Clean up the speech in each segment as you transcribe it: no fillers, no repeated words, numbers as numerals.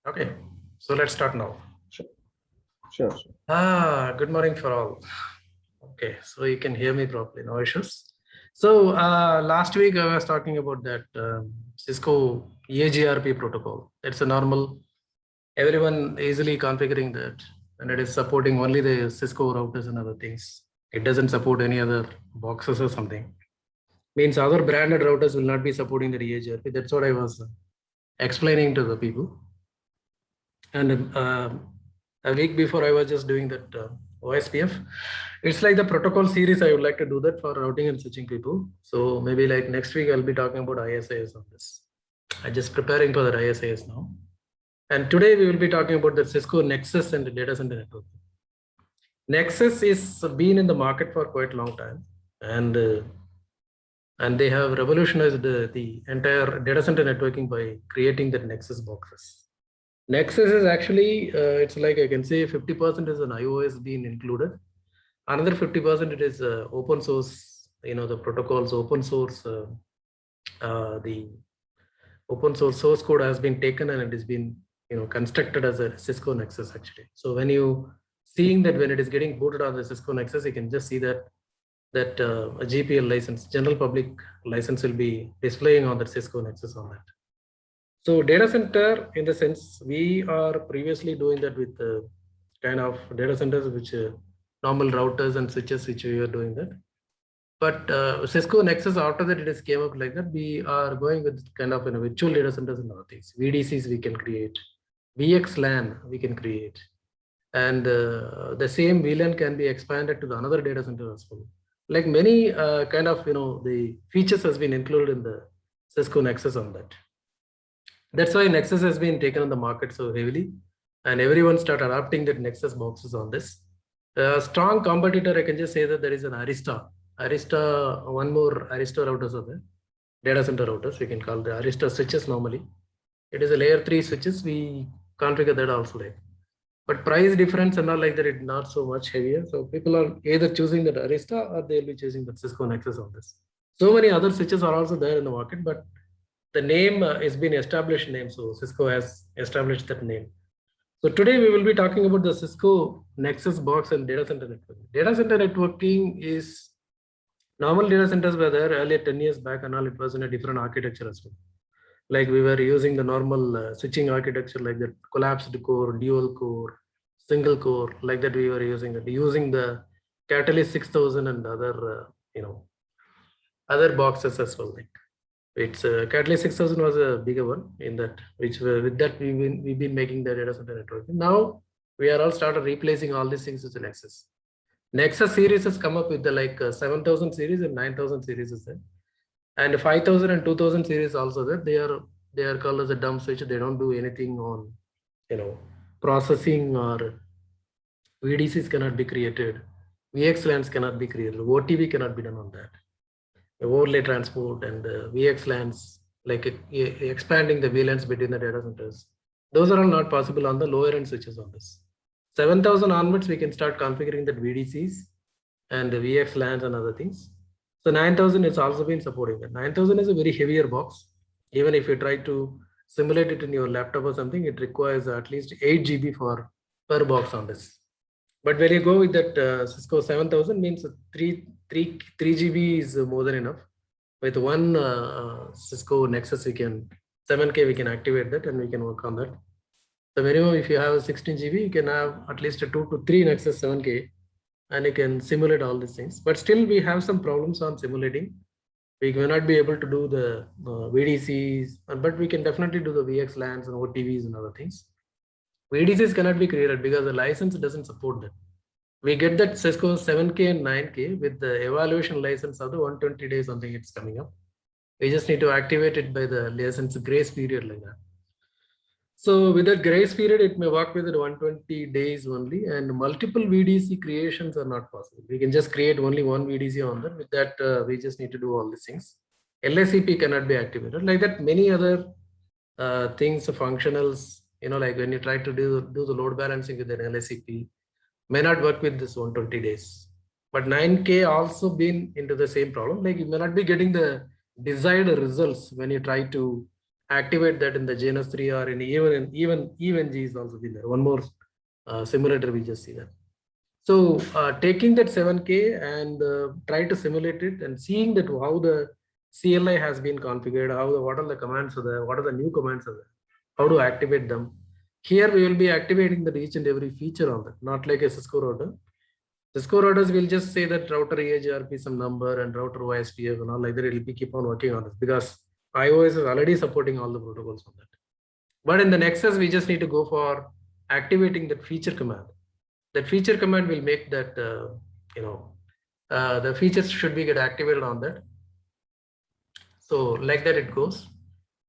Okay, so let's start now. Sure. Good morning for all. Okay, so you can hear me properly, no issues. So last week I was talking about that Cisco AGRP protocol. It's a normal, everyone easily configuring that, and it is supporting only the Cisco routers and other things. It doesn't support any other boxes or something. Means other branded routers will not be supporting the AGRP. That's what I was explaining to the people. And a week before, I was just doing that OSPF. It's like the protocol series. I would like to do that for routing and switching people. So maybe like next week, I'll be talking about ISAs on this. I'm just preparing for the ISAs now. And today we will be talking about the Cisco Nexus and the data center network. Nexus is been in the market for quite a long time, and they have revolutionized the entire data center networking by creating the Nexus boxes. Nexus is actually, it's like I can say 50% is an iOS being included. Another 50% it is open source, the protocols, open source, the open source code has been taken and it has been, constructed as a Cisco Nexus actually. So when you seeing that when it is getting booted on the Cisco Nexus, you can just see that a GPL license, general public license will be displaying on the Cisco Nexus on that. So data center, in the sense, we are previously doing that with kind of data centers, which normal routers and switches, which we are doing that. But Cisco Nexus, after that, it has came up like that. We are going with kind of virtual data centers and other things. VDCs we can create, VXLAN we can create, and the same VLAN can be expanded to the another data center as well. Like many kind of the features has been included in the Cisco Nexus on that. That's why Nexus has been taken on the market so heavily, and everyone started adopting that Nexus boxes on this. Strong competitor, I can just say that there is an Arista. One more Arista routers are there. Data center routers, we can call the Arista switches normally. It is a layer 3 switches. We configure that also like. But price difference and all like that, it's not so much heavier. So people are either choosing that Arista or they'll be choosing the Cisco Nexus on this. So many other switches are also there in the market, but the name has been established name. So Cisco has established that name. So today we will be talking about the Cisco Nexus box and data center networking. Data center networking is normal data centers were there earlier 10 years back and all, it was in a different architecture as well. Like we were using the normal switching architecture like that, collapsed core, dual core, single core, like that we were using it, using the Catalyst 6000 and other, other boxes as well. Like it's Catalyst 6000 was a bigger one in that, which with that we've been making the data center network. Now we are all started replacing all these things with the Nexus. Nexus series has come up with the like 7000 series and 9000 series is there, and 5000 and 2000 series also there. They are called as a dumb switch. They don't do anything on processing, or VDCs cannot be created, VXLANs cannot be created, OTV cannot be done on that. Overlay transport and VXLANs, like expanding the VLANs between the data centers. Those are all not possible on the lower end switches on this. 7000 onwards, we can start configuring the VDCs and the VXLANs and other things. So 9000 is also been supporting that. 9000 is a very heavier box. Even if you try to simulate it in your laptop or something, it requires at least 8 GB per box on this. But when you go with that Cisco 7000, means 3 GB is more than enough. With one Cisco Nexus, we can 7K, we can activate that and we can work on that. So minimum, if you have a 16 GB, you can have at least a 2 to 3 Nexus 7K, and you can simulate all these things. But still, we have some problems on simulating. We may not be able to do the VDCs, but we can definitely do the VXLANs and OTVs and other things. VDCs cannot be created because the license doesn't support that. We get that Cisco 7K and 9K with the evaluation license of the 120 days, something it's coming up. We just need to activate it by the license grace period like that. So with that grace period, it may work with the 120 days only, and multiple VDC creations are not possible. We can just create only one VDC on that. With that, we just need to do all these things. LACP cannot be activated. Like that, many other things, functionals, like when you try to do the load balancing with an LACP, may not work with this 120 days. But 9K also been into the same problem. Like you may not be getting the desired results when you try to activate that in the JNS3 or in even G is also been there. One more simulator we just see that. So taking that 7K and try to simulate it and seeing that how the CLI has been configured, what are the commands are there, what are the new commands are there, how to activate them. Here we will be activating the each and every feature on that, not like a Cisco router. Cisco routers will just say that router EAGRP some number and router OSPF and all like that. It will be keep on working on this because iOS is already supporting all the protocols on that. But in the Nexus, we just need to go for activating that feature command. That feature command will make that, the features should be get activated on that. So like that it goes.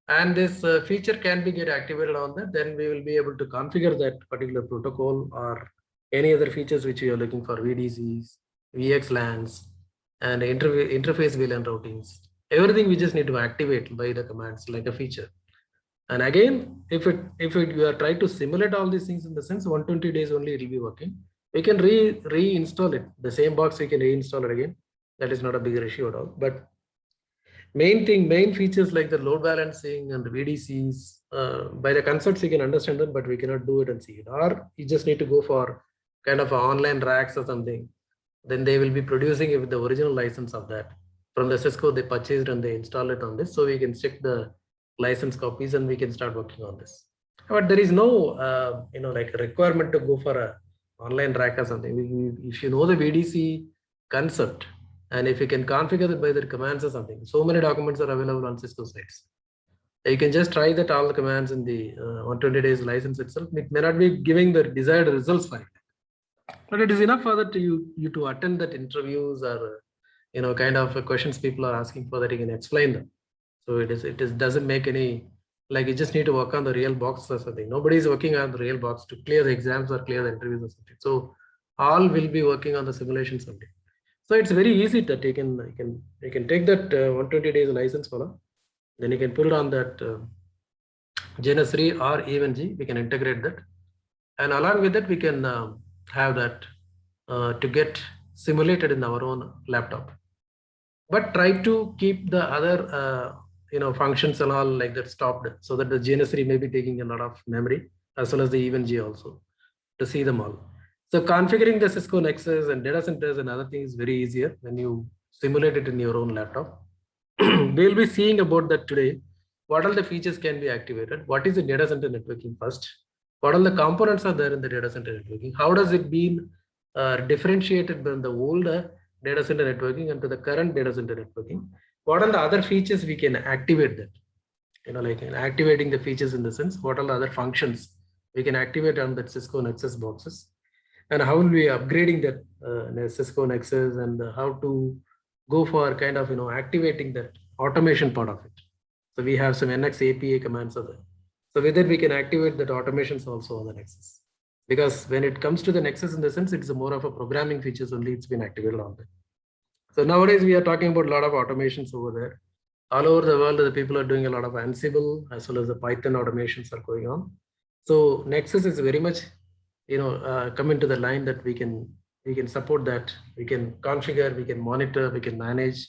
And this feature can be get activated on that. Then we will be able to configure that particular protocol or any other features which we are looking for, VDCs, VXLANs, and interface VLAN routings. Everything we just need to activate by the commands like a feature. And again, if you are trying to simulate all these things in the sense 120 days only it will be working. We can reinstall it. The same box we can reinstall it again. That is not a bigger issue at all. But main features like the load balancing and the VDCs, by the concepts you can understand them, but we cannot do it and see it. Or you just need to go for kind of online racks or something. Then they will be producing it with the original license of that. From the Cisco they purchased and they install it on this. So we can check the license copies and we can start working on this. But there is no, like a requirement to go for a online rack or something. If you know the VDC concept and if you can configure it by the commands or something, so many documents are available on Cisco sites. You can just try that all the commands in the 120 days license itself. It may not be giving the desired results for it, but it is enough for that to you to attend that interviews or kind of questions people are asking for that you can explain them. So it doesn't make any, like you just need to work on the real box or something. Nobody is working on the real box to clear the exams or clear the interviews or something. So all will be working on the simulation someday. So it's very easy that you can take that 120 days license follow. Then you can put it on that JNS3 or even G. We can integrate that, and along with that we can have that to get simulated in our own laptop. But try to keep the other functions and all like that stopped so that the JNS3 may be taking a lot of memory as well as the even G also to see them all. So configuring the Cisco Nexus and data centers and other things is very easier when you simulate it in your own laptop. We'll be seeing about that today. What all the features can be activated? What is the data center networking first? What all the components are there in the data center networking? How does it been differentiated from the older data center networking and to the current data center networking? What are the other features we can activate that? Like activating the features in the sense, what are the other functions we can activate on that Cisco Nexus boxes? And how will we upgrading that Cisco Nexus and how to go for kind of activating that automation part of it. So we have some NX API commands of that. So with it we can activate that automations also on the Nexus. Because when it comes to the Nexus in the sense, it's more of a programming features only, it's been activated on that. So nowadays we are talking about a lot of automations over there. All over the world, the people are doing a lot of Ansible as well as the Python automations are going on. So Nexus is very much, come into the line that we can support that. We can configure, we can monitor, we can manage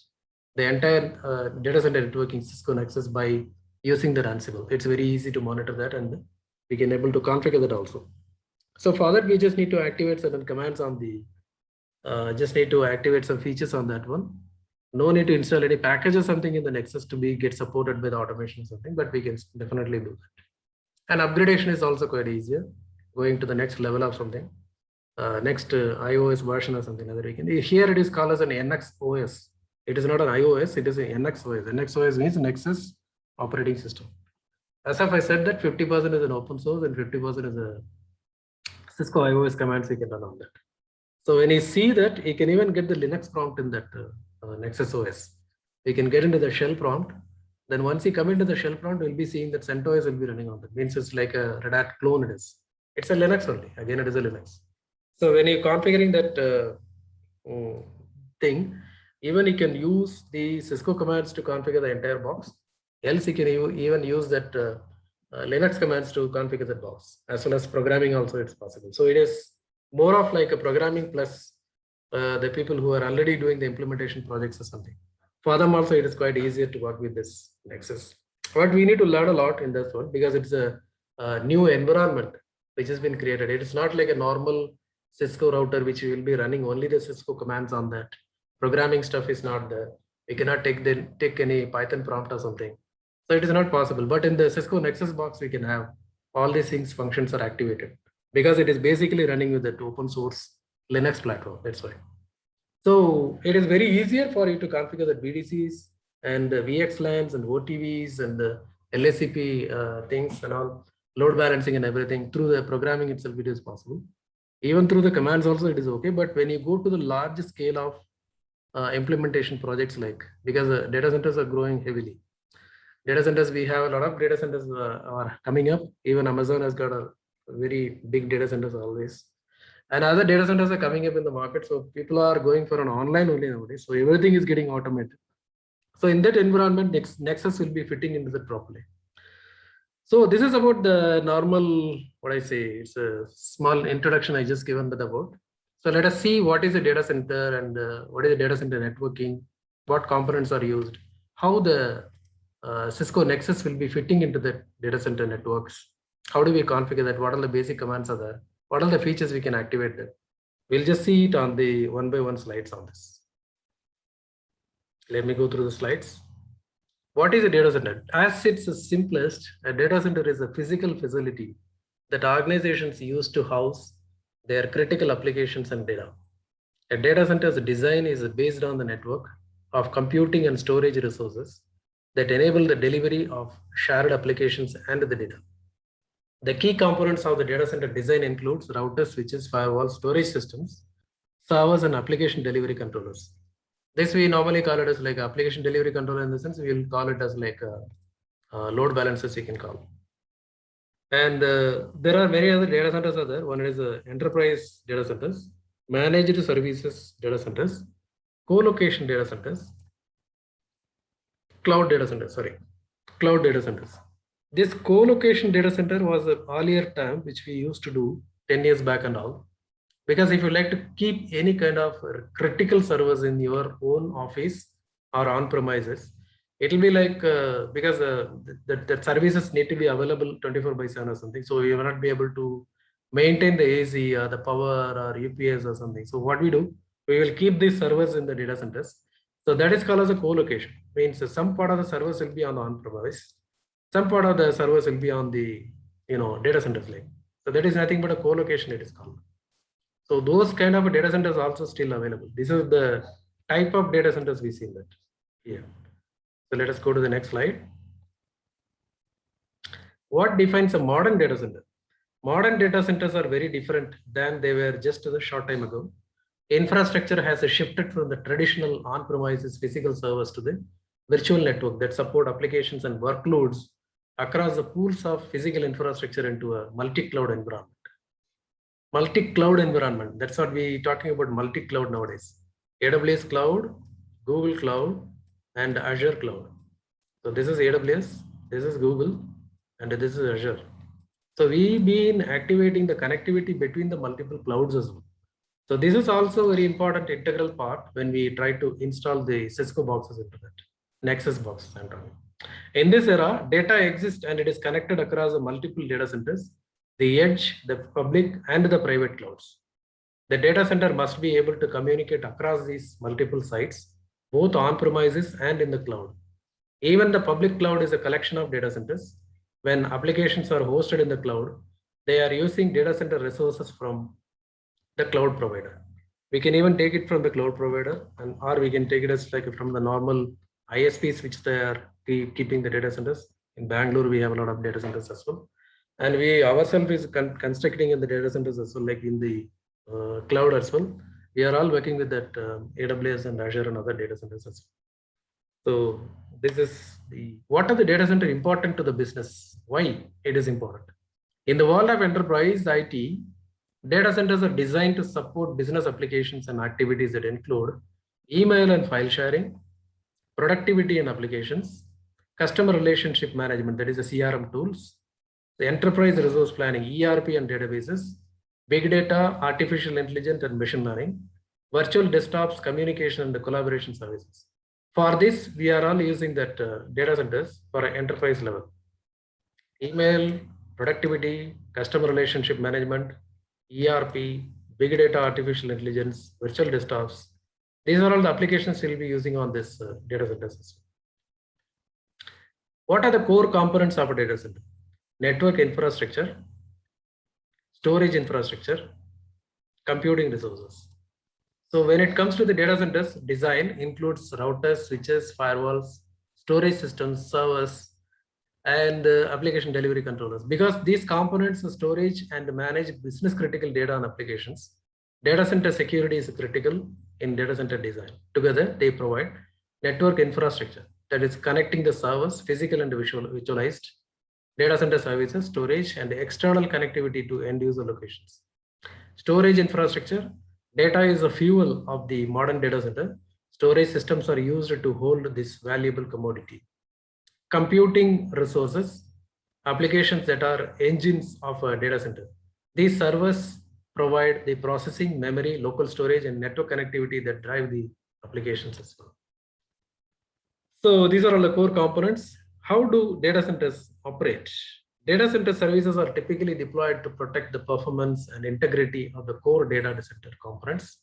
the entire data center networking Cisco Nexus by using the Ansible. It's very easy to monitor that and we can able to configure that also. So for that, we just need to activate certain commands on the, just need to activate some features on that one. No need to install any package or something in the Nexus to be get supported by the automation or something, but we can definitely do that. And upgradation is also quite easier, going to the next level of something, next iOS version or something other. Here it is called as an NX OS. It is not an iOS, it is an NX OS. NX OS means Nexus operating system. As if I said that 50% is an open source and 50% is a Cisco iOS commands we can run on that. So when you see that, you can even get the Linux prompt in that Nexus OS. You can get into the shell prompt. Then once you come into the shell prompt, we'll be seeing that CentOS will be running on that. Means it's like a Red Hat clone it is. It's a Linux only. Again, it is a Linux. So when you're configuring that thing, even you can use the Cisco commands to configure the entire box. Else you can even use that Linux commands to configure the box, as well as programming also it's possible. So it is more of like a programming plus the people who are already doing the implementation projects or something. For them also it is quite easier to work with this Nexus. But we need to learn a lot in this one because it's a new environment which has been created. It is not like a normal Cisco router which will be running only the Cisco commands on that. Programming stuff is not there. We cannot take any Python prompt or something. So it is not possible. But in the Cisco Nexus box, we can have all these things, functions are activated because it is basically running with that open source Linux platform. That's why. So it is very easier for you to configure the BDCs and the VXLANs and OTVs and the LSCP things and all, load balancing and everything through the programming itself, it is possible. Even through the commands also it is okay. But when you go to the large scale of implementation projects, like because data centers are growing heavily. Data centers, we have a lot of data centers are coming up. Even Amazon has got a very big data centers always. And other data centers are coming up in the market. So people are going for an online only nowadays. So everything is getting automated. So in that environment, Nexus will be fitting into that properly. So this is about the normal, what I say, it's a small introduction I just given that about. So let us see what is a data center and what is the data center networking, what components are used, how the Cisco Nexus will be fitting into the data center networks. How do we configure that? What are the basic commands are there? What are the features we can activate there? We'll just see it on the one by one slides on this. Let me go through the slides. What is a data center? As it's the simplest, a data center is a physical facility that organizations use to house their critical applications and data. A data center's design is based on the network of computing and storage resources that enable the delivery of shared applications and the data. The key components of the data center design includes routers, switches, firewalls, storage systems, servers, and application delivery controllers. This we normally call it as like application delivery controller. In the sense, we will call it as like load balancers, we can call. And there are many other data centers are there. One is enterprise data centers, managed services data centers, co-location data centers, cloud data centers. Cloud data centers. This co-location data center was an earlier term which we used to do 10 years back and all. Because if you like to keep any kind of critical servers in your own office or on premises, it will be like because the services need to be available 24/7 or something. So you will not be able to maintain the AC or the power or UPS or something. So what we do, we will keep these servers in the data centers. So that is called as a co-location. Means some part of the servers will be on premise, some part of the servers will be on the data centers like. So that is nothing but a co-location it is called. So those kind of data centers also still available. This is the type of data centers we see that here. So let us go to the next slide. What defines a modern data center? Modern data centers are very different than they were just a short time ago. Infrastructure has shifted from the traditional on-premises physical servers to the virtual network that support applications and workloads across the pools of physical infrastructure into a multi-cloud environment. Multi-cloud environment, that's what we talking about multi-cloud nowadays. AWS cloud, Google cloud, and Azure cloud. So this is AWS, this is Google, and this is Azure. So we've been activating the connectivity between the multiple clouds as well. So this is also a very important integral part when we try to install the Cisco boxes into that, Nexus box. In this era, data exists and it is connected across the multiple data centers, the edge, the public and the private clouds. The data center must be able to communicate across these multiple sites, both on premises and in the cloud. Even the public cloud is a collection of data centers. When applications are hosted in the cloud, they are using data center resources from the cloud provider. We can even take it from the cloud provider, or we can take it as like from the normal ISPs which they are keeping the data centers. In Bangalore, we have a lot of data centers as well. And we ourselves is constructing in the data centers as well, like in the cloud as well. We are all working with that AWS and Azure and other data centers as well. So this is what are the data center important to the business? Why it is important? In the world of enterprise IT, data centers are designed to support business applications and activities that include email and file sharing, productivity and applications, customer relationship management, that is the CRM tools, the enterprise resource planning, ERP and databases, big data, artificial intelligence and machine learning, virtual desktops, communication and the collaboration services. For this, we are all using that data centers for enterprise level. Email, productivity, customer relationship management, ERP, big data, artificial intelligence, virtual desktops. These are all the applications we'll be using on this data center system. What are the core components of a data center? Network infrastructure, storage infrastructure, computing resources. So when it comes to the data centers, design includes routers, switches, firewalls, storage systems, servers, and application delivery controllers. Because these components storage and manage business critical data on applications, data center security is critical in data center design. Together, they provide network infrastructure, that is connecting the servers, physical and visualized, data center services, storage, and external connectivity to end user locations. Storage infrastructure, data is a fuel of the modern data center. Storage systems are used to hold this valuable commodity. Computing resources, applications that are engines of a data center. These servers provide the processing, memory, local storage, and network connectivity that drive the applications as well. So these are all the core components. How do data centers operate? Data center services are typically deployed to protect the performance and integrity of the core data center components,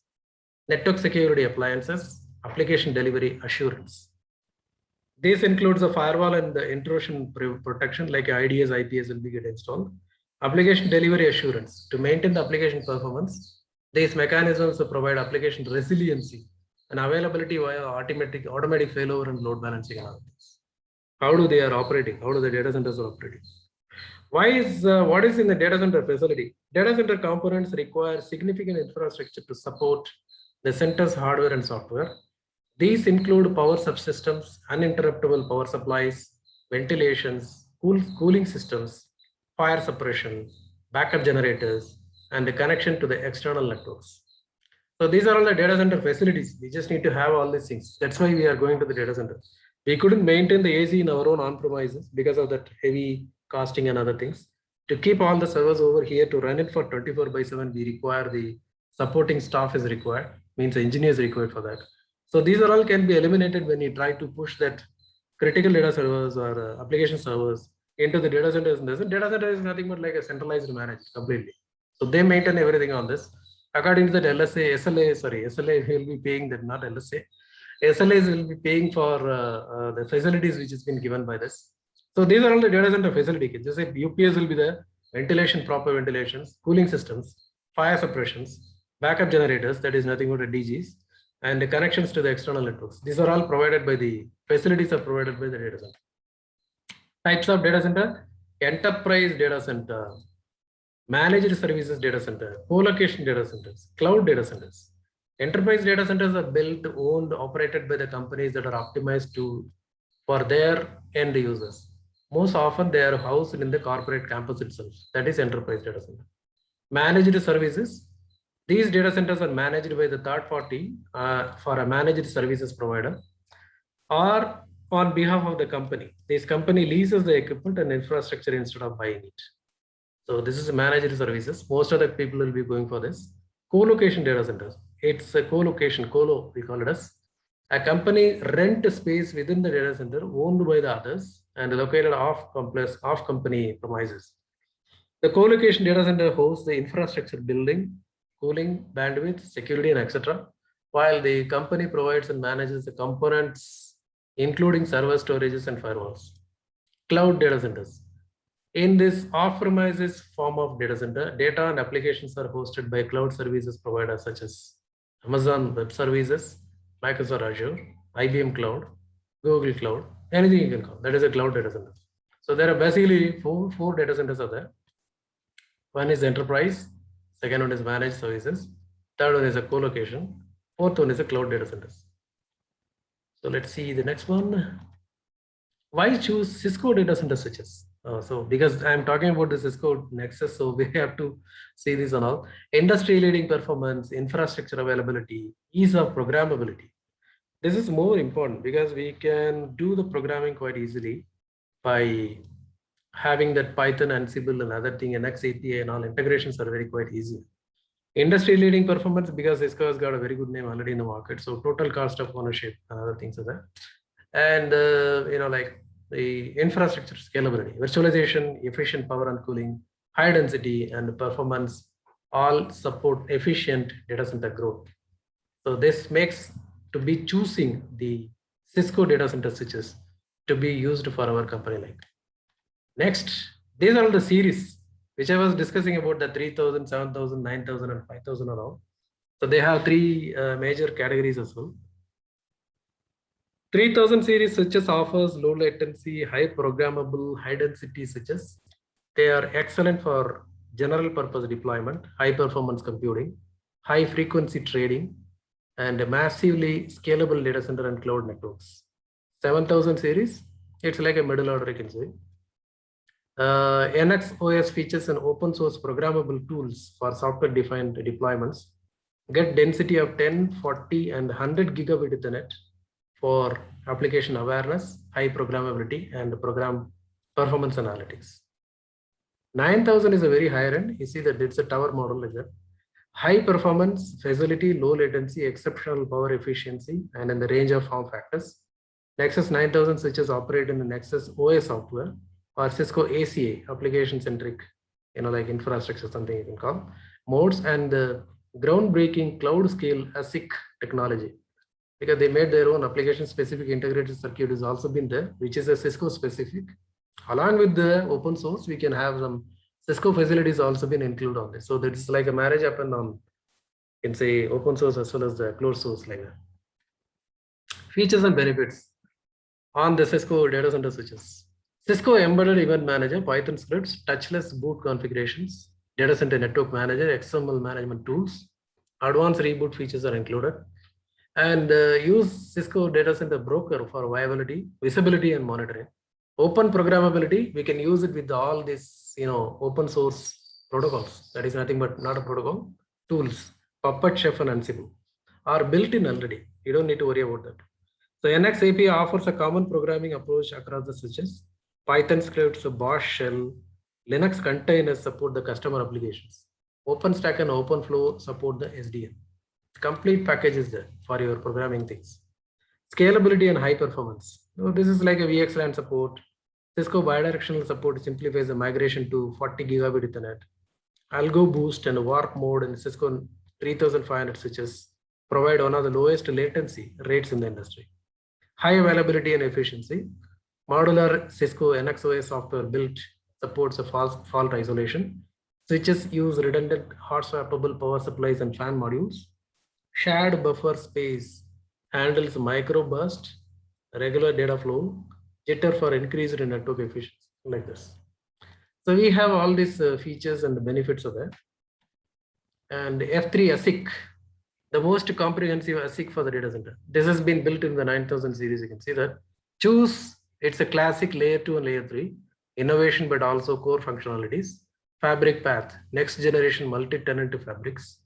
network security appliances, application delivery assurance. This includes a firewall and the intrusion protection like IDS, IPS will be get installed. Application delivery assurance. To maintain the application performance, these mechanisms provide application resiliency and availability via automatic failover and load balancing and other things. How do they are operating? How do the data centers are operating? What is in the data center facility? Data center components require significant infrastructure to support the center's hardware and software. These include power subsystems, uninterruptible power supplies, ventilations, cooling systems, fire suppression, backup generators, and the connection to the external networks. So these are all the data center facilities. We just need to have all these things. That's why we are going to the data center. We couldn't maintain the AC in our own on-premises because of that heavy costing and other things. To keep all the servers over here to run it for 24/7, we require the supporting staff is required, means engineers required for that. So these are all can be eliminated when you try to push that critical data servers or application servers into the data centers. And the data center is nothing but like a centralized managed completely. So they maintain everything on this. According to that SLA will be paying that, not LSA. SLAs will be paying for the facilities which has been given by this. So these are all the data center facility. Just say UPS will be the ventilation, proper ventilations, cooling systems, fire suppressions, backup generators, that is nothing but a DGs, and the connections to the external networks. These are all provided by the facilities are provided by the data center. Types of data center: enterprise data center, managed services data center, co-location data centers, cloud data centers. Enterprise data centers are built, owned, operated by the companies that are optimized for their end users. Most often they are housed in the corporate campus itself. That is enterprise data center. Managed services. These data centers are managed by the third party for a managed services provider or on behalf of the company. This company leases the equipment and infrastructure instead of buying it. So this is managed services. Most of the people will be going for this. Co-location data centers. It's a co-location, colo we call it as. A company rent space within the data center owned by the others and located off company premises. The co-location data center hosts the infrastructure building, cooling, bandwidth, security, and etc. While the company provides and manages the components, including server storages and firewalls. Cloud data centers. In this off-premises form of data center, data and applications are hosted by cloud services providers such as Amazon Web Services, Microsoft Azure, IBM Cloud, Google Cloud, anything you can call. That is a cloud data center. So there are basically four data centers are there. One is enterprise, second one is managed services, third one is a co-location, fourth one is a cloud data centers. So let's see the next one. Why choose Cisco data center switches? So because I'm talking about the Cisco Nexus, so we have to see this and all. Industry leading performance, infrastructure availability, ease of programmability. This is more important because we can do the programming quite easily by having that Python, Ansible and other thing, NX API and all integrations are very quite easy. Industry leading performance because Cisco has got a very good name already in the market. So total cost of ownership and other things are there. And like the infrastructure scalability, virtualization, efficient power and cooling, high density and performance all support efficient data center growth. So this makes to be choosing the Cisco data center switches to be used for our company like. Next, these are all the series which I was discussing about the 3000, 7000, 9000 and 5000 and all. So they have three major categories as well. 3000 series switches offers low latency, high programmable, high density switches. They are excellent for general purpose deployment, high performance computing, high frequency trading, and massively scalable data center and cloud networks. 7000 series, it's like a middle order, you can say. NXOS features an open source programmable tools for software defined deployments. Get density of 10, 40, and 100 gigabit Ethernet for application awareness, high programmability, and program performance analytics. 9000 is a very higher end. You see that it's a tower model like that. High performance, facility, low latency, exceptional power efficiency, and in the range of form factors. Nexus 9000 switches operate in the Nexus OS software or Cisco ACA, application centric, like infrastructure, something you can call, modes, and the groundbreaking cloud scale ASIC technology, because they made their own application specific integrated circuit has also been there, which is a Cisco specific. Along with the open source, we can have some Cisco facilities also been included on this. So that's like a marriage happened on, you can say, open source as well as the closed source like that. Features and benefits on the Cisco data center switches. Cisco Embedded Event Manager, Python scripts, touchless boot configurations, data center network manager, XML management tools, advanced reboot features are included, and use Cisco data center broker for viability, visibility, and monitoring. Open programmability, we can use it with all these, open source protocols. That is nothing but not a protocol, tools, Puppet, Chef, and Ansible are built in already. You don't need to worry about that. So NX API offers a common programming approach across the switches. Python scripts, Bash shell, Linux containers support the customer applications. OpenStack and OpenFlow support the SDN. Complete package is there for your programming things. Scalability and high performance. So this is like a VXLAN support. Cisco bidirectional support simplifies the migration to 40 gigabit Ethernet. Algo boost and warp mode in Cisco 3500 switches provide one of the lowest latency rates in the industry. High availability and efficiency. Modular Cisco NXOS software built supports a fault isolation. Switches use redundant hot swappable power supplies and fan modules. Shared buffer space handles microburst, regular data flow, jitter for increased network efficiency, like this. So we have all these features and the benefits of that. And F3 ASIC, the most comprehensive ASIC for the data center. This has been built in the 9000 series. You can see that. Choose, it's a classic layer 2 and layer 3, innovation, but also core functionalities. Fabric path, next generation multi-tenant fabrics.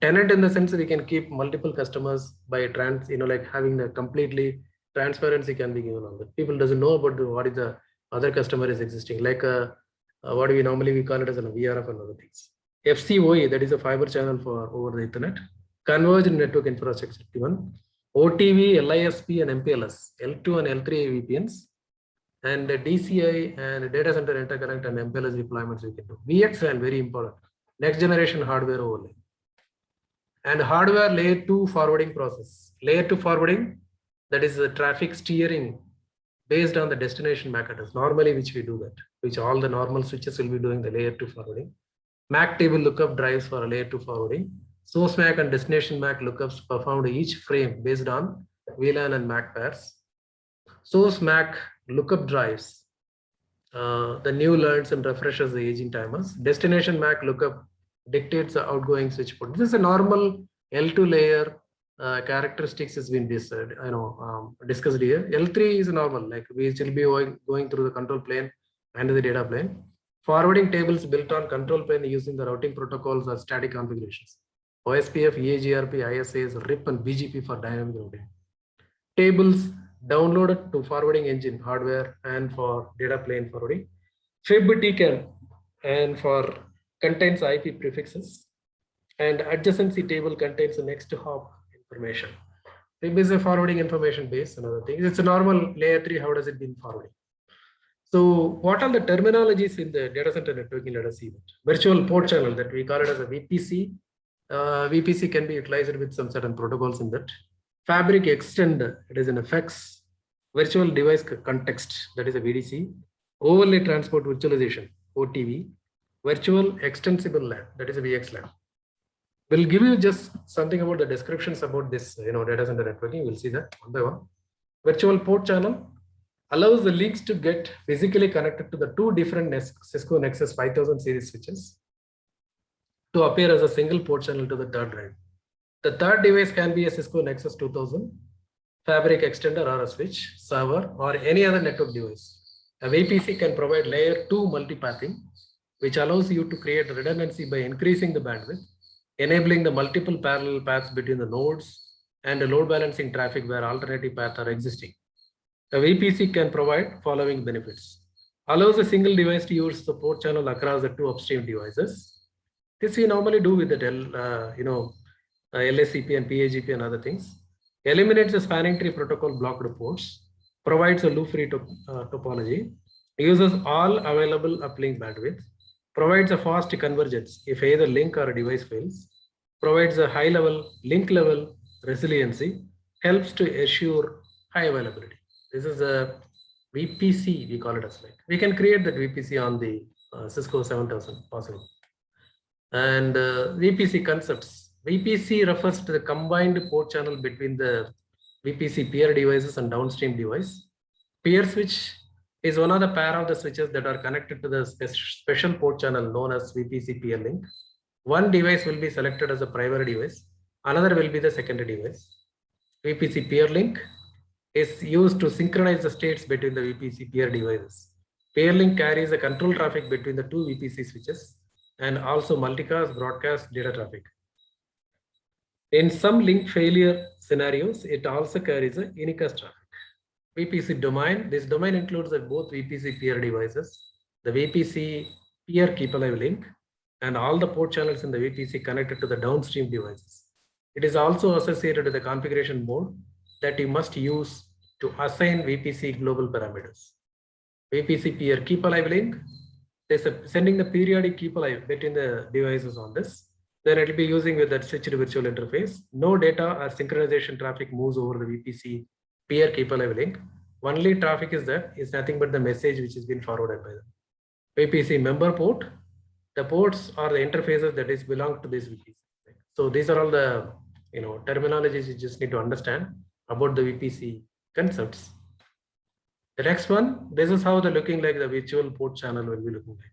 Tenant in the sense that we can keep multiple customers by like having the completely transparency can be given on that. People doesn't know about what is the other customer is existing, like what do we normally call it as a VRF and other things. FCOE, that is a fiber channel for over the Ethernet. Converged network infrastructure given. OTV, LISP, and MPLS, L2 and L3 VPNs, and DCI and data center interconnect and MPLS deployments we can do. VXLAN, very important. Next generation hardware overlay. And hardware layer 2 forwarding process. Layer 2 forwarding, that is the traffic steering based on the destination MAC address. Normally, which we do that, which all the normal switches will be doing the layer 2 forwarding. MAC table lookup drives for a layer 2 forwarding. Source MAC and destination MAC lookups performed each frame based on VLAN and MAC pairs. Source MAC lookup drives, the new learns and refreshes the aging timers. Destination MAC lookup dictates the outgoing switch port. This is a normal L2 layer characteristics has been discussed here. L3 is normal, like we will be going through the control plane and the data plane. Forwarding tables built on control plane using the routing protocols or static configurations. OSPF, EAGRP, ISAs, RIP, and BGP for dynamic routing. Tables downloaded to forwarding engine hardware and for data plane forwarding. FIB TCAN and for contains IP prefixes. and adjacency table contains the next hop information. It is a forwarding information base and other things. It's a normal layer 3. How does it been forwarding? So what are the terminologies in the data center networking? Let us see that. Virtual port channel, that we call it as a VPC. VPC can be utilized with some certain protocols in that. Fabric extender, it is an FX. Virtual device context, that is a VDC. Overlay transport virtualization, OTV. Virtual extensible LAN, that is a VXLAN. We'll give you just something about the descriptions about this, data center networking. We'll see that one by one. Virtual port channel allows the links to get physically connected to the two different Cisco Nexus 5000 series switches to appear as a single port channel to the third drive. The third device can be a Cisco Nexus 2000, fabric extender or a switch, server, or any other network device. A VPC can provide layer 2 multipathing, which allows you to create redundancy by increasing the bandwidth, enabling the multiple parallel paths between the nodes, and the load balancing traffic where alternative paths are existing. A VPC can provide following benefits. Allows a single device to use the port channel across the two upstream devices. This we normally do with the LSCP and PAGP and other things. Eliminates the spanning tree protocol blocked ports. Provides a loop-free topology. Uses all available uplink bandwidth. Provides a fast convergence if either link or a device fails. Provides a high-level link level resiliency. Helps to assure high availability. This is a VPC, we call it as like. We can create that VPC on the Cisco 7000 possible. And VPC concepts. VPC refers to the combined port channel between the VPC peer devices and downstream device. Peer switch is one of the pair of the switches that are connected to the special port channel known as VPC peer link. One device will be selected as a primary device. Another will be the secondary device. VPC peer link is used to synchronize the states between the VPC peer devices. Peer link carries the control traffic between the two VPC switches and also multicast, broadcast data traffic. In some link failure scenarios, it also carries a unicast traffic. VPC domain, this domain includes both VPC peer devices, the VPC peer keep alive link, and all the port channels in the VPC connected to the downstream devices. It is also associated with the configuration mode that you must use to assign VPC global parameters. VPC peer keep alive link, sending the periodic keep alive between the devices on this. Then it will be using with that switched virtual interface. No data or synchronization traffic moves over the VPC peer keep alive link. Only traffic is there, is nothing but the message which has been forwarded by them. VPC member port, the ports are the interfaces that is belong to this VPC. So these are all the terminologies you just need to understand about the VPC concepts. The next one, this is how the looking like the virtual port channel will be looking like.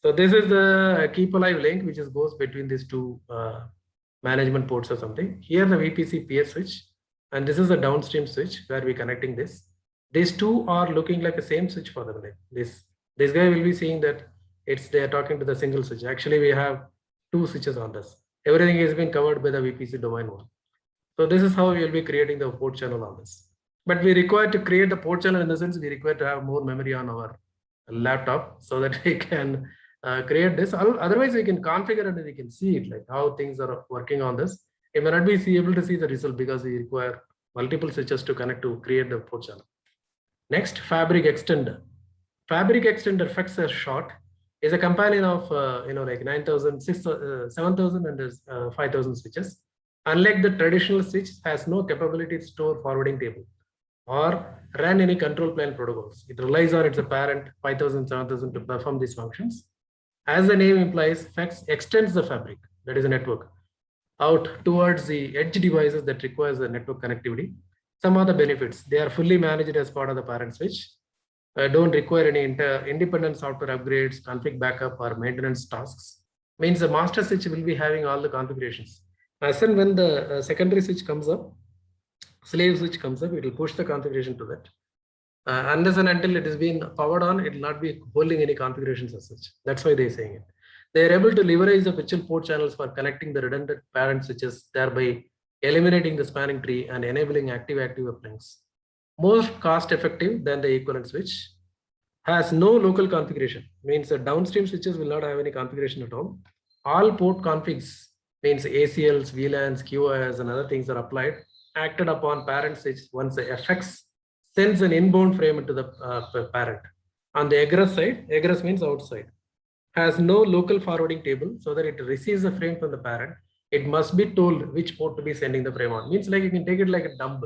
So this is the keep alive link which goes between these two management ports or something. Here the VPC peer switch, and this is a downstream switch where we're connecting this. These two are looking like the same switch for the link. This guy will be seeing that they are talking to the single switch. Actually, we have two switches on this. Everything has been covered by the VPC domain one. So this is how we will be creating the port channel on this. But we require to create the port channel in the sense we require to have more memory on our laptop so that we can create this. Otherwise, we can configure it and we can see it, like how things are working on this. It may not be able to see the result because we require multiple switches to connect to create the port channel. Next, fabric extender. Fabric extender, FX as short, is a companion of like 9,000, 7,000 and 5,000 switches. Unlike the traditional switch, has no capability to store forwarding table or run any control plane protocols. It relies on its parent 5,000, 7,000 to perform these functions. As the name implies, FX extends the fabric, that is a network, out towards the edge devices that requires the network connectivity. Some other benefits, they are fully managed as part of the parent switch. Don't require any independent software upgrades, config backup, or maintenance tasks. Means the master switch will be having all the configurations. As and when the secondary switch comes up, slave switch comes up, it will push the configuration to that. Unless and until it is being powered on, it will not be holding any configurations as such. That's why they're saying it. They are able to leverage the virtual port channels for connecting the redundant parent switches, thereby eliminating the spanning tree and enabling active-active uplinks. More cost-effective than the equivalent switch. Has no local configuration. Means that downstream switches will not have any configuration at all. All port configs means ACLs, VLANs, QoS, and other things are applied, acted upon parent switch once the FX sends an inbound frame into the parent. On the egress side, egress means outside, has no local forwarding table so that it receives the frame from the parent. It must be told which port to be sending the frame on. Means like you can take it like a dumb.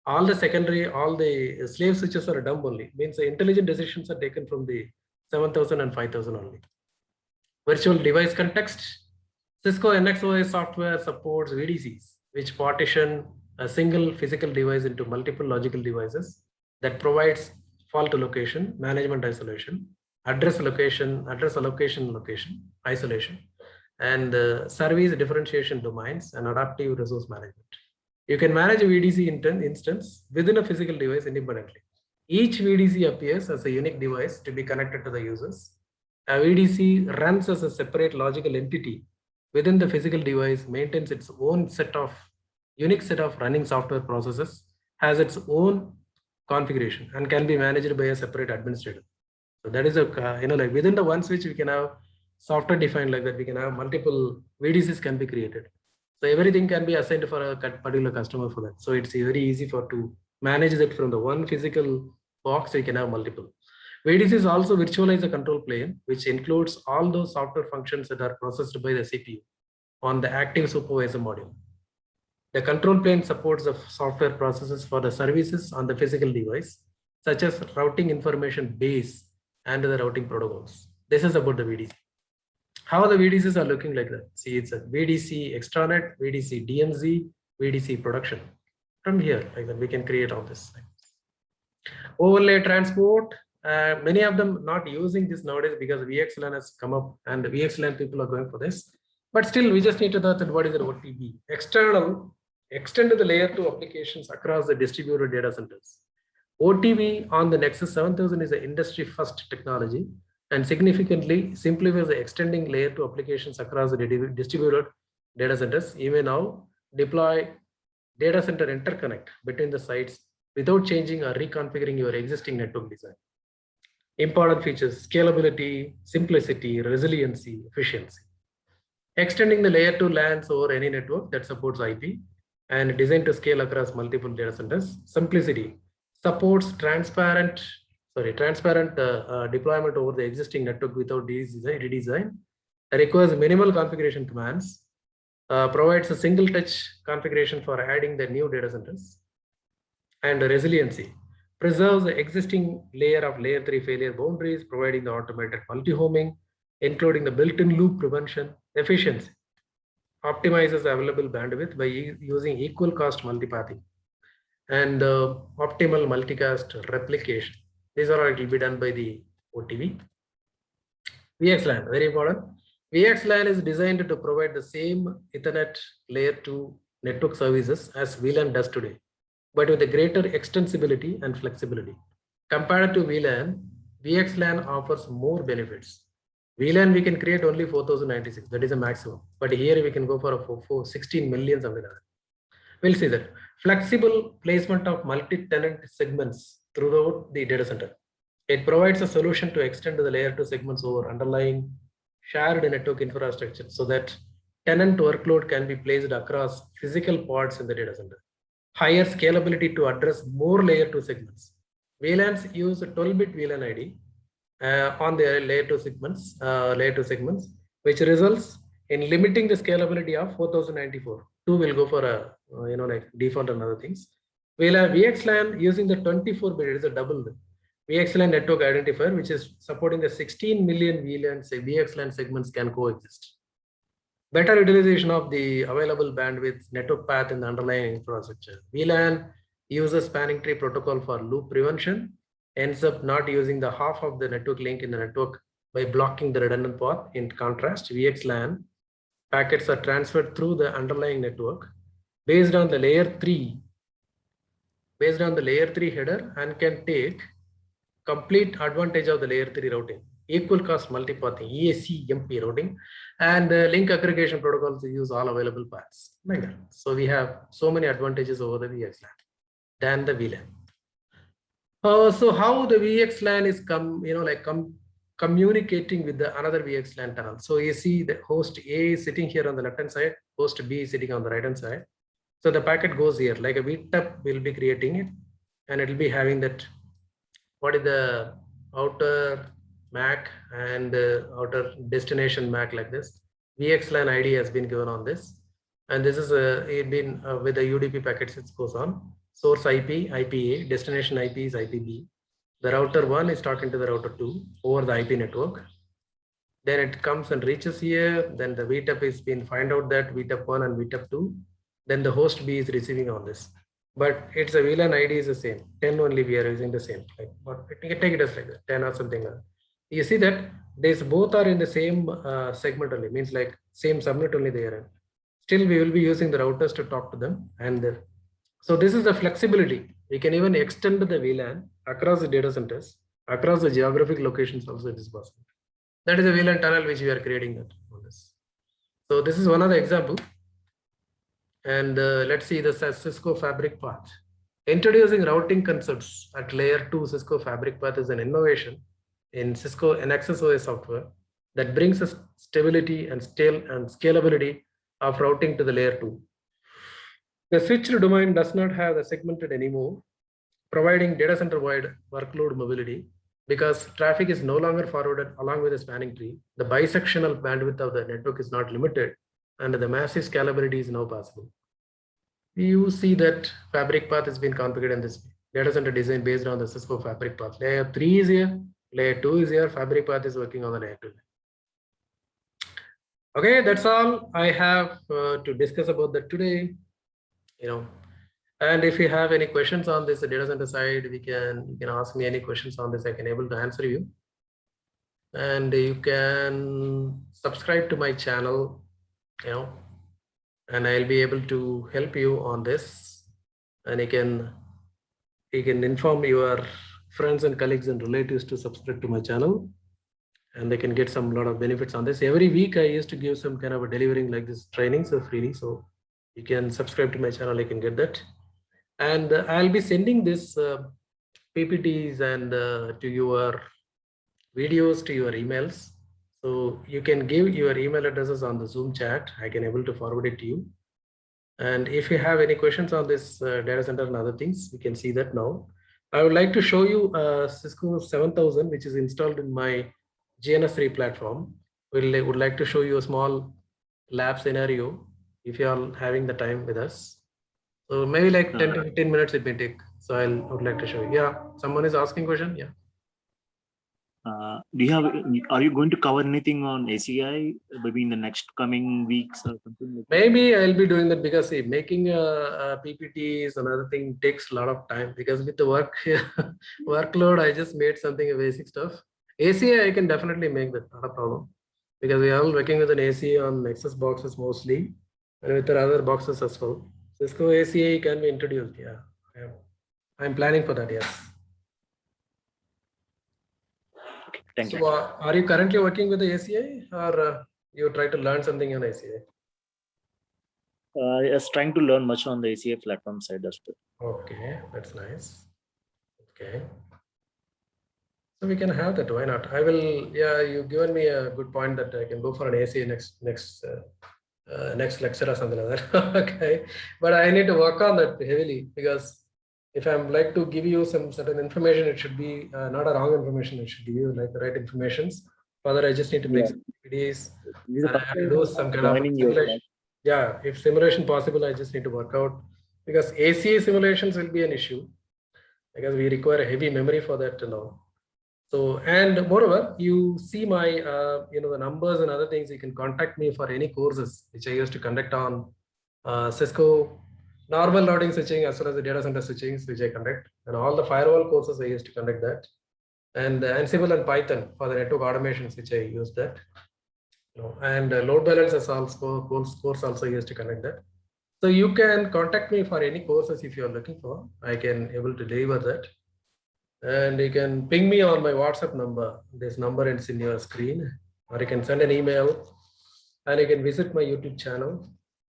All the secondary, all the slave switches are dumb only. Means the intelligent decisions are taken from the 7000 and 5000 only. Virtual device context. Cisco NXOS software supports VDCs, which partition a single physical device into multiple logical devices that provides fault location, management isolation, address allocation, isolation, and service differentiation domains and adaptive resource management. You can manage a VDC instance within a physical device independently. Each VDC appears as a unique device to be connected to the users. A VDC runs as a separate logical entity within the physical device, maintains its own unique set of running software processes, has its own configuration, and can be managed by a separate administrator. So that is a, like within the one switch, we can have software defined like that. We can have multiple VDCs can be created. So everything can be assigned for a particular customer for that. So it's very easy to manage that from the one physical box. We can have multiple. VDCs also virtualize the control plane, which includes all those software functions that are processed by the CPU on the active supervisor module. The control plane supports the software processes for the services on the physical device, such as routing information base and the routing protocols. This is about the VDC. How the VDCs are looking like that? See, it's a VDC extranet, VDC DMZ, VDC production. From here, like that, we can create all this. Overlay transport. Many of them not using this nowadays because VXLAN has come up and the VXLAN people are going for this. But still, we just need to know that what is an OTB. External, extend the layer 2 applications across the distributed data centers. OTB on the Nexus 7000 is an industry first technology and significantly simplifies the extending layer 2 applications across the distributed data centers. Even now, deploy data center interconnect between the sites without changing or reconfiguring your existing network design. Important features: scalability, simplicity, resiliency, efficiency. Extending the layer 2 LANs over any network that supports IP and designed to scale across multiple data centers. Simplicity supports transparent deployment over the existing network without redesign. Requires minimal configuration commands. Provides a single touch configuration for adding the new data centers. And resiliency preserves the existing layer of layer 3 failure boundaries, providing the automated multi-homing, including the built-in loop prevention. Efficiency optimizes available bandwidth by using equal cost multipathing and optimal multicast replication. These are all will be done by the OTV. VXLAN, very important. VXLAN is designed to provide the same Ethernet layer 2 network services as VLAN does today, but with a greater extensibility and flexibility. Compared to VLAN, VXLAN offers more benefits. VLAN we can create only 4096, that is a maximum. But here we can go for 16 million something like that. We'll see that. Flexible placement of multi-tenant segments throughout the data center. It provides a solution to extend the layer 2 segments over underlying shared network infrastructure so that tenant workload can be placed across physical pods in the data center. Higher scalability to address more layer 2 segments. VLANs use a 12-bit VLAN ID on the layer 2 segments, which results in limiting the scalability of 4094. 2 will go for a like default and other things. We'll have VXLAN using the 24-bit, it is a double VXLAN network identifier, which is supporting the 16 million VXLAN segments can coexist. Better utilization of the available bandwidth network path in the underlying infrastructure. VLAN uses spanning tree protocol for loop prevention, ends up not using the half of the network link in the network by blocking the redundant path. In contrast, VXLAN packets are transferred through the underlying network based on the layer 3 header and can take complete advantage of the layer 3 routing, equal cost multipathing, EACMP routing, and link aggregation protocols to use all available paths. Like that. So we have so many advantages over the VXLAN than the VLAN. So how the VXLAN is come communicating with the another VXLAN tunnel. So you see the host A is sitting here on the left hand side, host B is sitting on the right hand side. So the packet goes here, like a VTUP will be creating it, and it will be having that, what is the outer MAC and outer destination MAC like this. VXLAN ID has been given on this. And this is it been with the UDP packets, it goes on. Source IP, IPA, destination IP is IPB. The router 1 is talking to the router 2 over the IP network. Then it comes and reaches here. Then the VTUP is been find out that VTUP 1 and VTUP 2. Then the host B is receiving on this. But it's a VLAN ID is the same. 10 only we are using the same. Like, but you can take it as like that, 10 or something. You see that these both are in the same segment only, means like same subnet only they are in. Still, we will be using the routers to talk to them. And so this is the flexibility. We can even extend the VLAN across the data centers, across the geographic locations also it is possible. That is a VLAN tunnel which we are creating that on this. So this is one of the example. And let's see the Cisco fabric path. Introducing routing concepts at layer 2 Cisco fabric path is an innovation in Cisco Nexus OS software that brings us stability and scalability of routing to the layer 2. The switched domain does not have the segmented anymore, providing data center wide workload mobility because traffic is no longer forwarded along with the spanning tree. The bisectional bandwidth of the network is not limited and the massive scalability is now possible. You see that fabric path has been configured in this data center design based on the Cisco fabric path. Layer 3 is here, layer 2 is here, fabric path is working on the layer 2. Okay, that's all I have to discuss about that today. And if you have any questions on this data center side, you can ask me any questions on this. I can able to answer you. And you can subscribe to my channel, and I'll be able to help you on this. And you can inform your friends and colleagues and relatives to subscribe to my channel, and they can get some lot of benefits on this. Every week I used to give some kind of a delivering like this training, so freely. So you can subscribe to my channel, you can get that. And I'll be sending this PPTs and to your videos to your emails. So you can give your email addresses on the Zoom chat. I can able to forward it to you. And if you have any questions on this data center and other things, we can see that now. I would like to show you Cisco 7000, which is installed in my GNS3 platform. We would like to show you a small lab scenario if you are having the time with us. So maybe like 10 to 15 minutes it may take. So I would like to show you. Yeah, someone is asking question. Yeah. Are you going to cover anything on ACI maybe in the next coming weeks or something like that? Maybe I'll be doing that because see, making a PPT is another thing, takes a lot of time because with the workload, I just made something of basic stuff. ACI, I can definitely make that, not a problem, because we are all working with an ACI on Nexus boxes mostly, and with the other boxes as well. Cisco ACI can be introduced. Yeah, I'm planning for that. Yes. Okay, thank you. So, are you currently working with the ACI, or you try to learn something on ACI? I was trying to learn much on the ACI platform side as well. Okay, that's nice. Okay. So we can have that. Why not? I will. Yeah, you've given me a good point that I can go for an ACI next lecture or something like that. Okay, but I need to work on that heavily because if I'm like to give you some certain information, it should be not a wrong information. It should give you like the right informations. Further, I just need to make some PPTs. I have to do some kind of simulation. Yeah, if simulation possible, I just need to work out because ACI simulations will be an issue because we require a heavy memory for that and all. So, and moreover, you see my, the numbers and other things, you can contact me for any courses, which I used to conduct on Cisco, normal routing switching, as well as the data center switching, which I conduct, and all the firewall courses I used to conduct that. And Ansible and Python for the network automations, which I used that. And load balancers also, course also used to conduct that. So you can contact me for any courses if you are looking for, I can able to deliver that. And you can ping me on my WhatsApp number. This number is in your screen, or you can send an email, and you can visit my YouTube channel,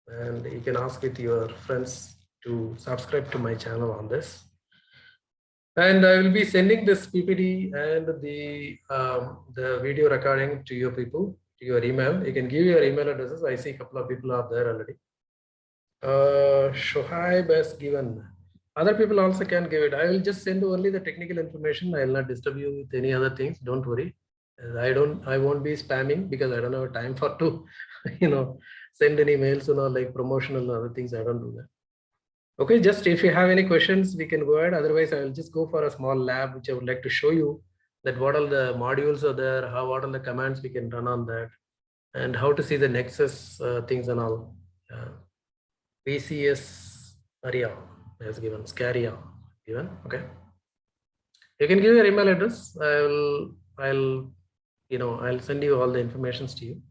and you can ask with your friends to subscribe to my channel on this. And I will be sending this PPT and the video recording to your people, to your email. You can give your email addresses. I see a couple of people are there already. Shoaib has given. Other people also can give it. I will just send only the technical information. I will not disturb you with any other things. Don't worry. I won't be spamming because I don't have time for to, send any mails, like promotional and other things. I don't do that. Okay, just if you have any questions, we can go ahead. Otherwise, I will just go for a small lab, which I would like to show you that what all the modules are there, what all the commands we can run on that, and how to see the Nexus things and all. VCS area has given, Scaria given. Okay, you can give your email address. I'll send you all the informations to you.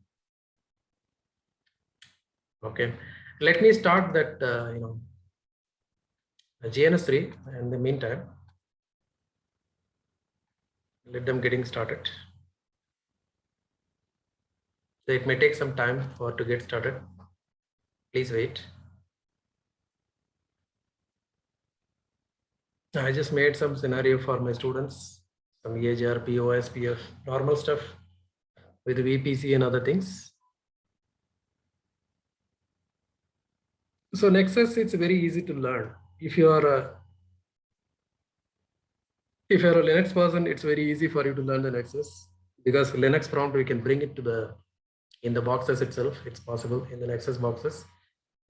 Okay, let me start that. GNS3. In the meantime, let them getting started. So it may take some time to get started. Please wait. I just made some scenario for my students, some EHR, POS, PF, normal stuff with VPC and other things. So Nexus, it's very easy to learn. If you are a Linux person, it's very easy for you to learn the Nexus because Linux prompt, we can bring it to in the boxes itself. It's possible in the Nexus boxes.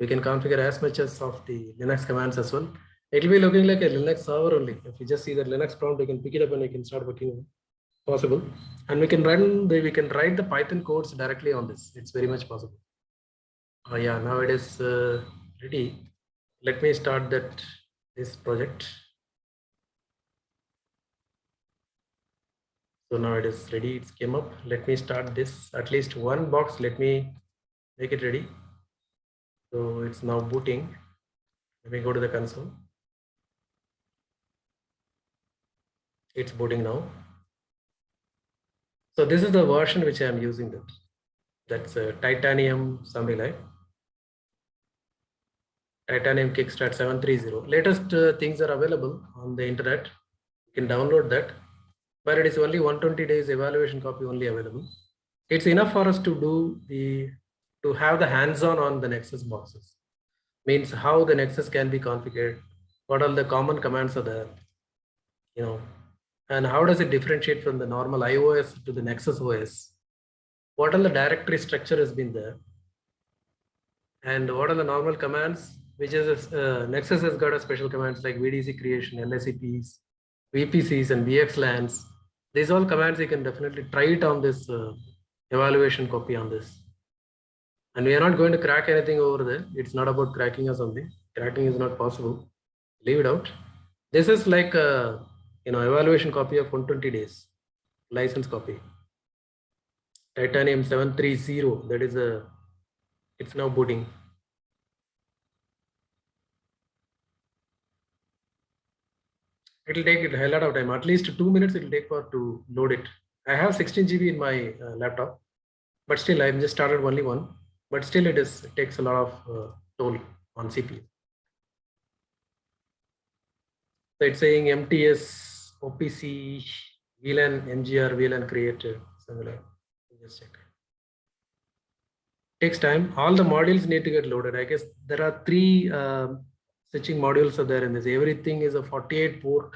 We can configure as much as of the Linux commands as well. It will be looking like a Linux server only. If you just see that Linux prompt, we can pick it up and we can start working. Possible, and we can write the Python codes directly on this. It's very much possible. Yeah, now it is ready. Let me start this project. So now it is ready. It came up. Let me start this. At least one box. Let me make it ready. So it's now booting. Let me go to the console. It's booting now. So this is the version which I am using. That's Titanium something like Titanium Kickstart 730. Latest things are available on the internet. You can download that, but it is only 120 days evaluation copy only available. It's enough for us to have the hands-on on the Nexus boxes. Means how the Nexus can be configured, what all the common commands are there, and how does it differentiate from the normal iOS to the Nexus OS? What all the directory structure has been there, and what are the normal commands? Which is Nexus has got a special commands like VDC creation, LSCPs, VPCs, and VXLANs. These all commands you can definitely try it on this evaluation copy on this. And we are not going to crack anything over there. It's not about cracking or something. Cracking is not possible. Leave it out. This is like a evaluation copy of 120 days license copy. Titanium 730. That is it's now booting. It will take a lot of time. At least 2 minutes it will take to load it. I have 16 GB in my laptop, but still I've just started only one. But still it takes a lot of toll on CPU. So it's saying MTS, OPC, VLAN, MGR, VLAN created. Similar. Just check. Takes time. All the modules need to get loaded. I guess there are 3 switching modules are there in this. Everything is a 48 port,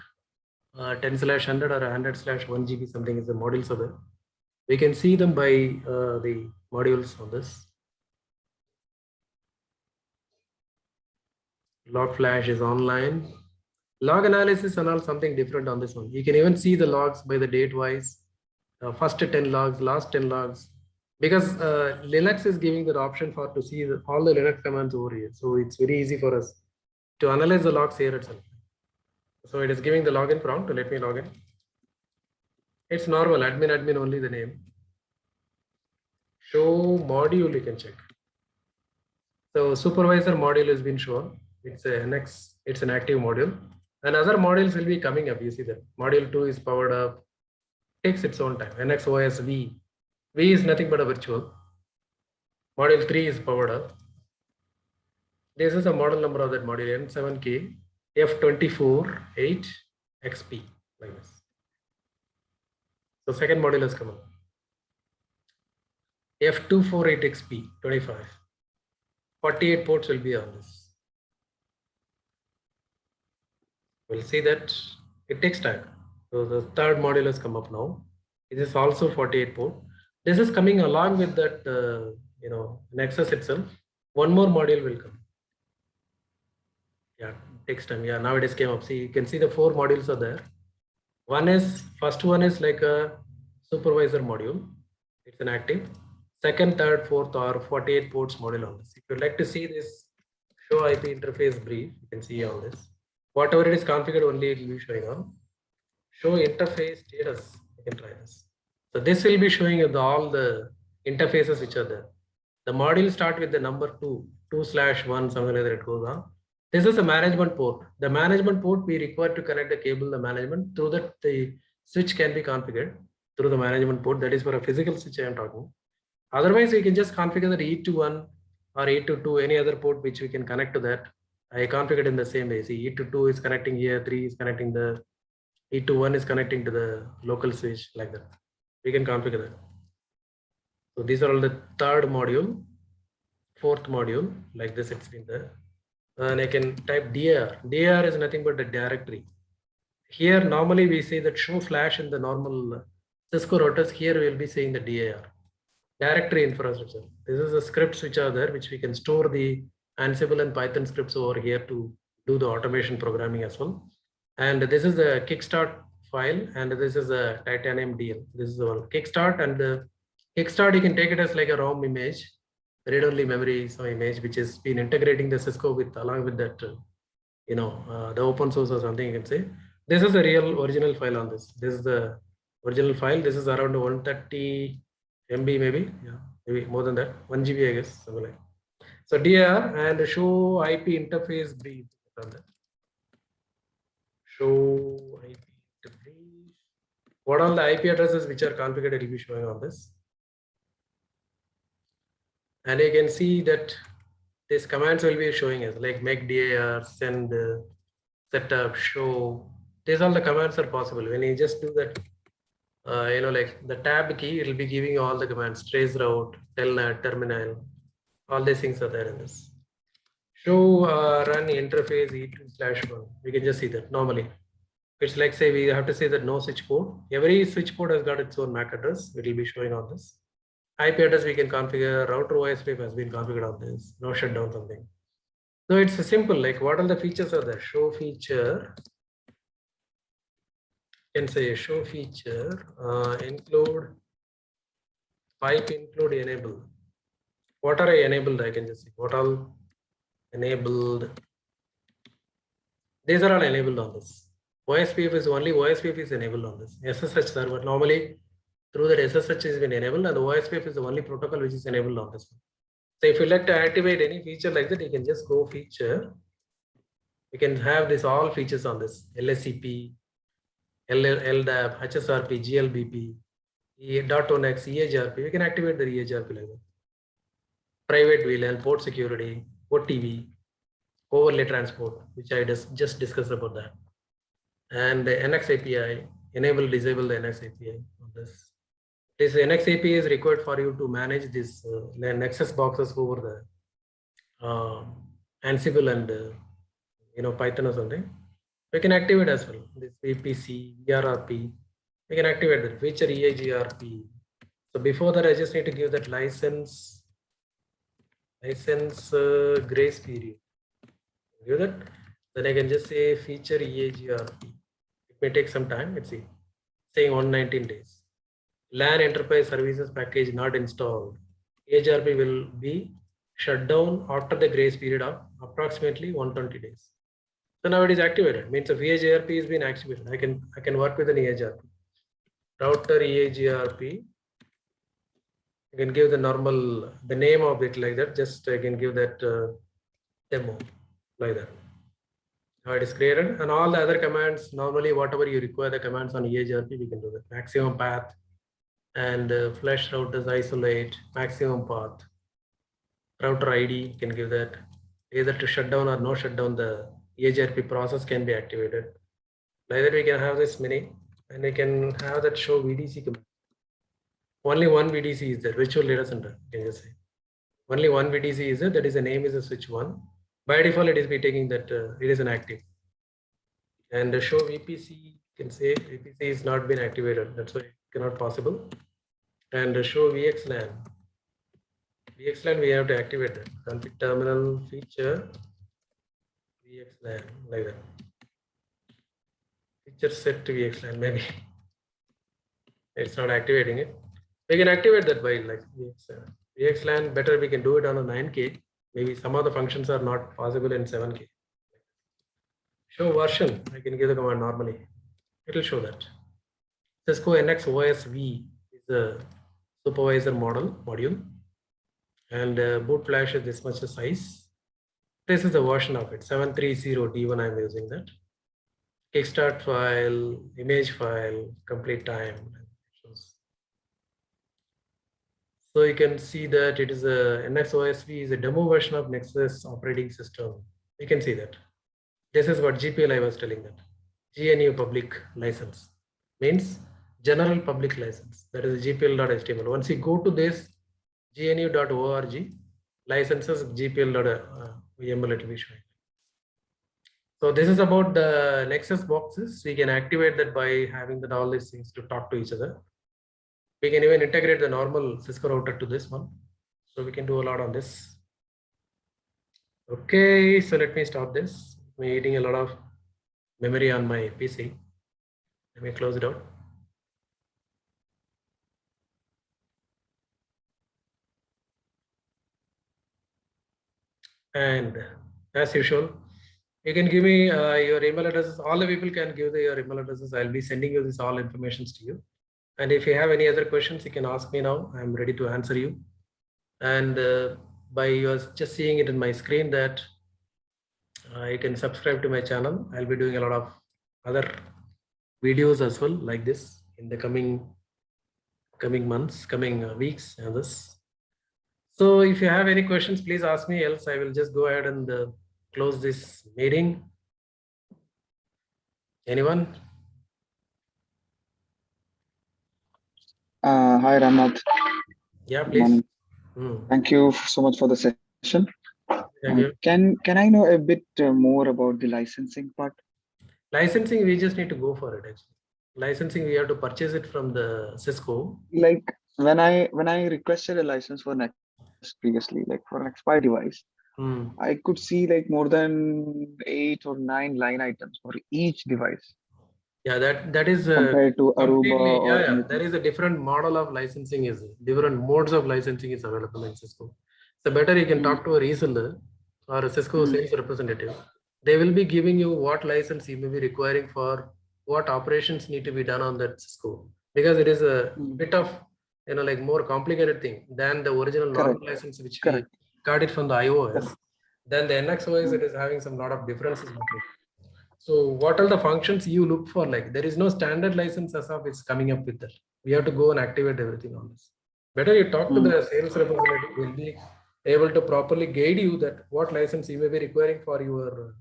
10/100 or 100/1 GB something is the modules are there. We can see them by the modules on this. Log flash is online. Log analysis and all something different on this one. You can even see the logs by the date wise. First 10 logs, last 10 logs. Because Linux is giving the option to see all the Linux commands over here. So it's very easy for us to analyze the logs here itself. So it is giving the login prompt. Let me log in. It's normal, admin only the name. Show module, you can check. So supervisor module has been shown. It's an active module. And other modules will be coming up. You see that module 2 is powered up. Takes its own time. NXOS V. V is nothing but a virtual. Module 3 is powered up. This is the model number of that module N7K F248 XP like this. So second module has come up. F248XP 25. 48 ports will be on this. We'll see that it takes time. So the third module has come up now. It is also 48 port. This is coming along with that, Nexus itself. One more module will come. Yeah, takes time. Yeah, now it has came up. See, you can see the 4 modules are there. First one is like a supervisor module. It's an active. Second, third, fourth are 48 ports module on this. If you'd like to see this show IP interface brief, you can see all this. Whatever it is configured, only it will be showing on. Show interface status. You can try this. So this will be showing you all the interfaces which are there. The module start with the number 2/1, something like that it goes on. This is a management port. The management port we require to connect the cable, the management, through that the switch can be configured through the management port. That is for a physical switch I am talking. Otherwise, we can just configure the E21 or E22, any other port which we can connect to that. I configured in the same way. See, E22 is connecting here, 3 is connecting the E21 is connecting to the local switch like that. We can configure that. So these are all the third module, fourth module, like this it's been there. And I can type dir. Dir is nothing but a directory. Here, normally we say that show flash in the normal Cisco routers. Here we will be saying the dir, directory infrastructure. This is the scripts which are there, which we can store the Ansible and Python scripts over here to do the automation programming as well. And this is the kickstart file, and this is a titanium DL. This is the one kickstart, and the kickstart you can take it as like a ROM image, read-only memory image, which has been integrating the Cisco with along with that, the open source or something. You can say this is a real original file on this. This is the original file. This is around 130 MB, maybe, yeah, maybe more than that, 1 GB, I guess, something like. So DR and show IP interface brief. Show IP interface. What are the IP addresses which are configured? It will be showing on this. And you can see that these commands will be showing us like make dir, send, setup, show. These all the commands are possible. When you just do that, like the tab key, it will be giving you all the commands: trace route, telnet, terminal. All these things are there in this. Show run interface E2/1. We can just see that normally. It's like, say, we have to say that no switch port. Every switch port has got its own MAC address. It will be showing on this. IP address we can configure. Router OSPF has been configured on this. No shutdown something. So it's simple. Like, what are the features are there? Show feature. You can say show feature. Include pipe include enable. What are I enabled? I can just see what all enabled. These are all enabled on this. OSPF is only OSPF is enabled on this. SSH server normally through that SSH has been enabled, and the OSPF is the only protocol which is enabled on this one. So if you like to activate any feature like that, you can just go feature. You can have this all features on this: LSCP, LDAP, HSRP, GLBP, .1x, EHRP. You can activate the EHRP like that. Private VLAN, port security, OTV, overlay transport, which I just discussed about that. And the NX API, enable, disable the NX API on this. This NX API is required for you to manage this Nexus boxes over the Ansible and Python or something. We can activate as well. This VPC, ERRP, we can activate that feature EAGRP. So before that, I just need to give that license grace period. Give that. Then I can just say feature EAGRP. It may take some time. Let's see. Saying 119 days. LAN enterprise services package not installed. EAGRP will be shut down after the grace period of approximately 120 days. So now it is activated. Means if EAGRP has been activated, I can work with an EAGRP. Router EAGRP. You can give the name of it like that. Just I can give that demo like that. Now it is created, and all the other commands, normally whatever you require the commands on EAGRP, we can do that. Maximum path and flash routers isolate, maximum path. Router ID can give that. Either to shut down or no shutdown, the EAGRP process can be activated. Like that we can have this mini, and we can have that show VDC command. Only one VDC is there, virtual data center, can you say. Only one VDC is there, that is the name is a switch one. By default, it is be taking that it is an active. And the show VPC, you can say VPC is not been activated, that's why it cannot possible. And the show VXLAN. VXLAN we have to activate that. Config terminal feature VXLAN, like that. Feature set to VXLAN, maybe. It's not activating it. We can activate that by like VXLAN. VXLAN better we can do it on a 9K. Maybe some of the functions are not possible in 7K. Show version, I can give the command normally. It will show that. Cisco NX OS V is the supervisor module. And boot flash is this much the size. This is the version of it, 730D1 I'm using that. Kickstart file, image file, complete time. So you can see that it is a NX OSV is a demo version of Nexus operating system. You can see that. This is what GPL I was telling that. GNU public license means general public license. That is GPL.html. Once you go to this gnu.org, licenses GPL.yaml it will be showing. So this is about the Nexus boxes. We can activate that by having that all these things to talk to each other. We can even integrate the normal Cisco router to this one. So we can do a lot on this. Okay, so let me stop this. I'm eating a lot of memory on my PC. Let me close it out. And as usual, you can give me your email addresses. All the people can give your email addresses. I'll be sending you this all information to you. And if you have any other questions, you can ask me now. I'm ready to answer you. And by you just seeing it in my screen that you can subscribe to my channel. I'll be doing a lot of other videos as well like this in the coming months, coming weeks and this. So if you have any questions, please ask me, else I will just go ahead and close this meeting. Anyone? Hi, Ramnath. Yeah, please. Thank you so much for the session. Thank you. Can I know a bit more about the licensing part? Licensing, we just need to go for it actually. Licensing, we have to purchase it from the Cisco. Like when I requested a license for Nexus previously, like for an expired device, I could see like more than 8 or 9 line items for each device. Yeah, that is compared to Aruba or anything. there is a different model of licensing is different modes of licensing is available in Cisco. So better you can talk to a reseller or a Cisco sales representative. They will be giving you what license you may be requiring for what operations need to be done on that Cisco, because it is a bit of like more complicated thing than the original normal license which we got it from the iOS. Then the NXOS it is having some lot of differences. So what are the functions you look for? Like there is no standard license as of it's coming up with that. We have to go and activate everything on this. Better you talk to the sales representative, will be able to properly guide you that what license you may be requiring for your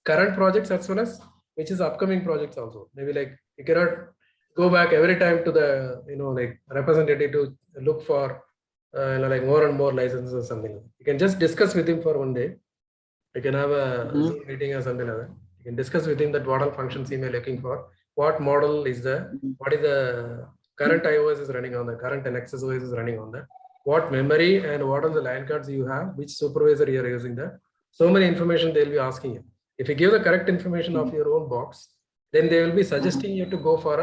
current projects as well as which is upcoming projects also. Maybe like you cannot go back every time to the like representative to look for like more and more licenses or something. You can just discuss with him for one day. You can have a Zoom meeting or something like that. You can discuss with him that what all functions he may looking for, what model is the, what is the current iOS is running on the current Nexus OS is running on that, what memory and what are the line cards you have, which supervisor you are using that. So many information they'll be asking you. If you give the correct information of your own box, then they will be suggesting you to go for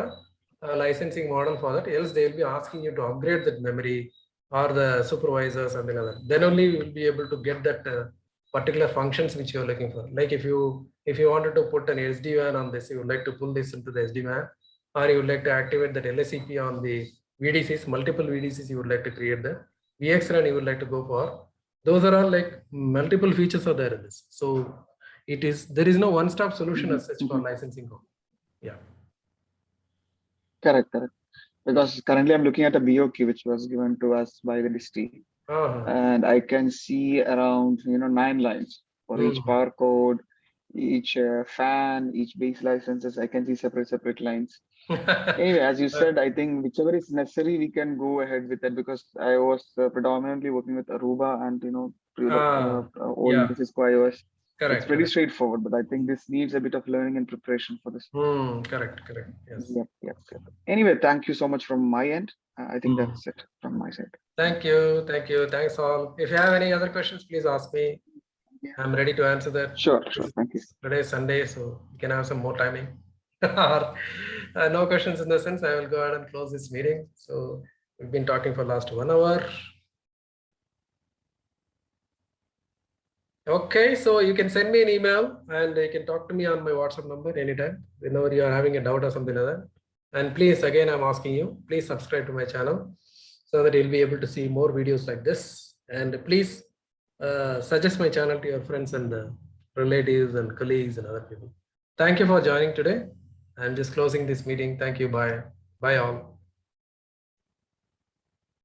a licensing model for that. Else they will be asking you to upgrade that memory or the supervisor, something like that. Then only you will be able to get that particular functions which you are looking for. Like if you wanted to put an SD-WAN on this, you would like to pull this into the SD-WAN, or you would like to activate that LSCP on the VDCs, multiple VDCs you would like to create the VXLAN you would like to go for. Those are all like multiple features are there in this. So there is no one-stop solution as such for licensing. Yeah. Correct. Because currently I'm looking at a BOQ which was given to us by the district. And I can see around 9 lines for each barcode, each fan, each base licenses, I can see separate lines. Anyway, as you said, I think whichever is necessary, we can go ahead with it, because I was predominantly working with Aruba and old Yeah, Cisco iOS. It's correct, pretty correct. straightforward, but I think this needs a bit of learning and preparation for this. Correct, correct. Yes. Yep. Anyway, thank you so much from my end. I think Hmm. that's it from my side. Thank you. Thank you. Thanks all. If you have any other questions, please ask me. I'm ready to answer that. Sure. Thank you. Today is Sunday, so we can have some more timing. Or, no questions in the sense, I will go ahead and close this meeting. So we've been talking for last 1 hour. Okay, so you can send me an email and you can talk to me on my WhatsApp number anytime, whenever you are having a doubt or something like that. And please, again, I'm asking you, please subscribe to my channel so that you'll be able to see more videos like this. And please suggest my channel to your friends and relatives and colleagues and other people. Thank you for joining today. I'm just closing this meeting. Thank you. Bye. Bye all.